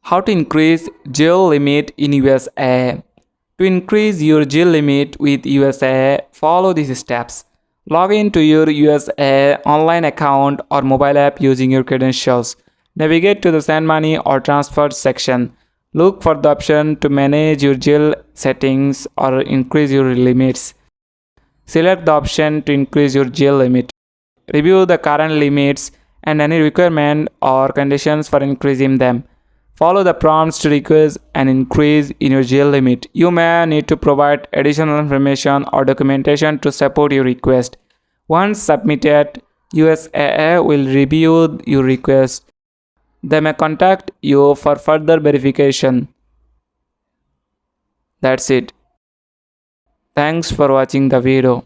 How to increase jail limit in USA. To increase your jail limit with USAA, follow these steps. Log in to your USAA online account or mobile app using your credentials. Navigate to the send money or transfer section. Look for the option to manage your jail settings or increase your limits. Select the option to increase your jail limit. Review the current limits and any requirement or conditions for increasing them. Follow the prompts to request an increase in your jail limit. You may need to provide additional information or documentation to support your request. Once submitted, USAA will review your request. They may contact you for further verification. That's it. Thanks for watching the video.